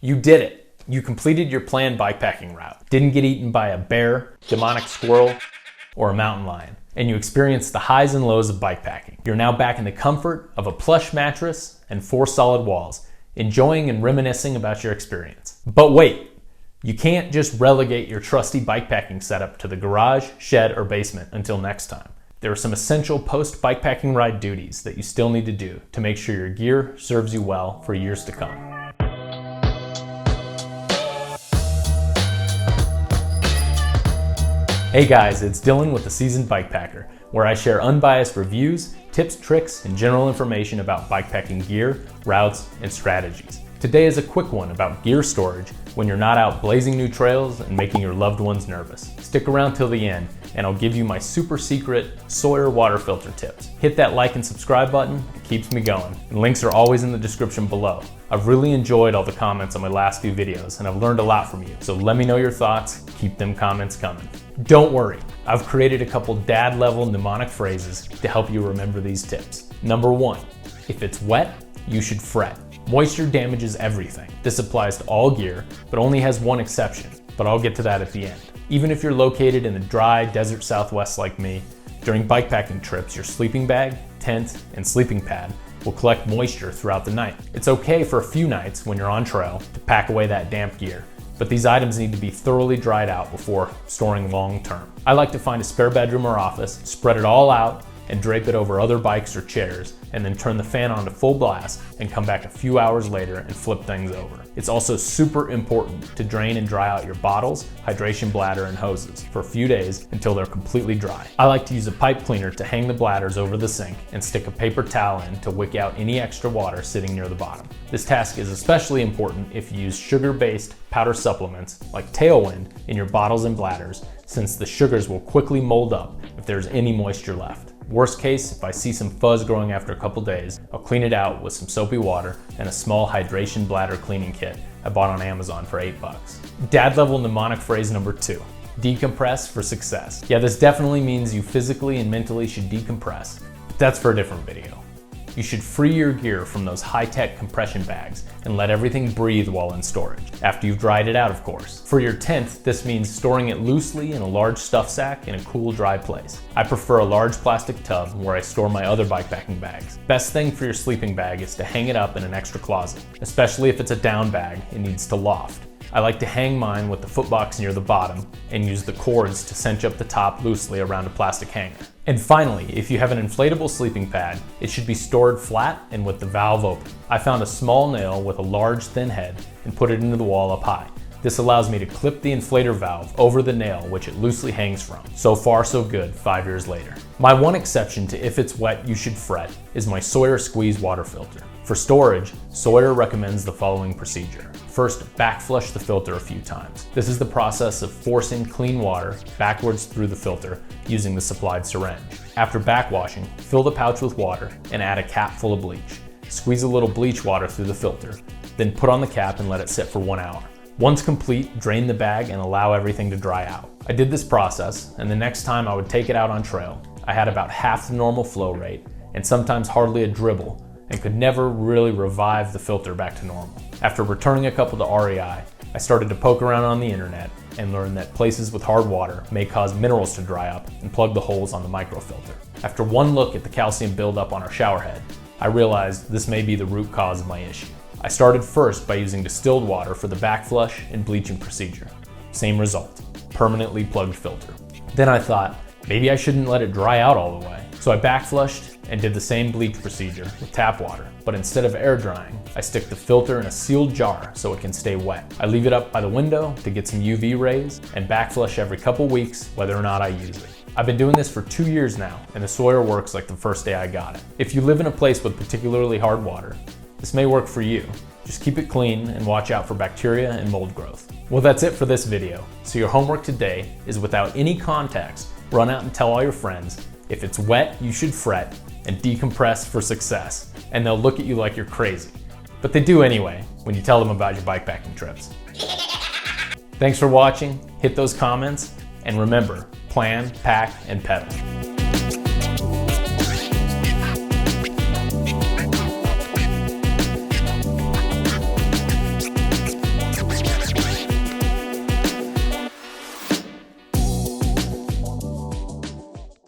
You did it! You completed your planned bikepacking route, didn't get eaten by a bear, demonic squirrel, or a mountain lion, and you experienced the highs and lows of bikepacking. You're now back in the comfort of a plush mattress and 4 solid walls, enjoying and reminiscing about your experience. But wait, you can't just relegate your trusty bikepacking setup to the garage, shed, or basement until next time. There are some essential post-bikepacking ride duties that you still need to do to make sure your gear serves you well for years to come. Hey guys, it's Dylan with The Seasoned Bikepacker, where I share unbiased reviews, tips, tricks, and general information about bikepacking gear, routes, and strategies. Today is a quick one about gear storage when you're not out blazing new trails and making your loved ones nervous. Stick around till the end, and I'll give you my super secret Sawyer water filter tips. Hit that like and subscribe button, it keeps me going. And links are always in the description below. I've really enjoyed all the comments on my last few videos, and I've learned a lot from you. So let me know your thoughts, keep them comments coming. Don't worry, I've created a couple dad-level mnemonic phrases to help you remember these tips. Number 1, if it's wet, you should fret. Moisture damages everything. This applies to all gear, but only has one exception, but I'll get to that at the end. Even if you're located in the dry desert Southwest like me, during bikepacking trips, your sleeping bag, tent, and sleeping pad will collect moisture throughout the night. It's okay for a few nights when you're on trail to pack away that damp gear, but these items need to be thoroughly dried out before storing long term. I like to find a spare bedroom or office, spread it all out, and drape it over other bikes or chairs, and then turn the fan on to full blast and come back a few hours later and flip things over. It's also super important to drain and dry out your bottles, hydration bladder, and hoses for a few days until they're completely dry. I like to use a pipe cleaner to hang the bladders over the sink and stick a paper towel in to wick out any extra water sitting near the bottom. This task is especially important if you use sugar-based powder supplements like Tailwind in your bottles and bladders, since the sugars will quickly mold up if there's any moisture left. Worst case, if I see some fuzz growing after a couple days, I'll clean it out with some soapy water and a small hydration bladder cleaning kit I bought on Amazon for $8. Dad level mnemonic phrase number 2, decompress for success. Yeah, this definitely means you physically and mentally should decompress, but that's for a different video. You should free your gear from those high-tech compression bags and let everything breathe while in storage, after you've dried it out, of course. For your tent, this means storing it loosely in a large stuff sack in a cool, dry place. I prefer a large plastic tub where I store my other bikepacking bags. Best thing for your sleeping bag is to hang it up in an extra closet, especially if it's a down bag, it needs to loft. I like to hang mine with the footbox near the bottom and use the cords to cinch up the top loosely around a plastic hanger. And finally, if you have an inflatable sleeping pad, it should be stored flat and with the valve open. I found a small nail with a large thin head and put it into the wall up high. This allows me to clip the inflator valve over the nail which it loosely hangs from. So far so good 5 years later. My one exception to if it's wet you should fret is my Sawyer Squeeze water filter. For storage, Sawyer recommends the following procedure. First, backflush the filter a few times. This is the process of forcing clean water backwards through the filter using the supplied syringe. After backwashing, fill the pouch with water and add a cap full of bleach. Squeeze a little bleach water through the filter, then put on the cap and let it sit for 1 hour. Once complete, drain the bag and allow everything to dry out. I did this process, and the next time I would take it out on trail, I had about half the normal flow rate and sometimes hardly a dribble, and could never really revive the filter back to normal. After returning a couple to REI, I started to poke around on the internet and learned that places with hard water may cause minerals to dry up and plug the holes on the microfilter. After one look at the calcium buildup on our shower head, I realized this may be the root cause of my issue. I started first by using distilled water for the backflush and bleaching procedure. Same result, permanently plugged filter. Then I thought, maybe I shouldn't let it dry out all the way. So I backflushed and did the same bleach procedure with tap water, but instead of air drying, I stick the filter in a sealed jar so it can stay wet. I leave it up by the window to get some UV rays and backflush every couple weeks whether or not I use it. I've been doing this for 2 years now, and the Sawyer works like the first day I got it. If you live in a place with particularly hard water, this may work for you. Just keep it clean and watch out for bacteria and mold growth. Well, that's it for this video. So your homework today is, without any context, run out and tell all your friends, if it's wet, you should fret, and decompress for success. And they'll look at you like you're crazy. But they do anyway, when you tell them about your bikepacking trips. Thanks for watching, hit those comments, and remember, plan, pack, and pedal.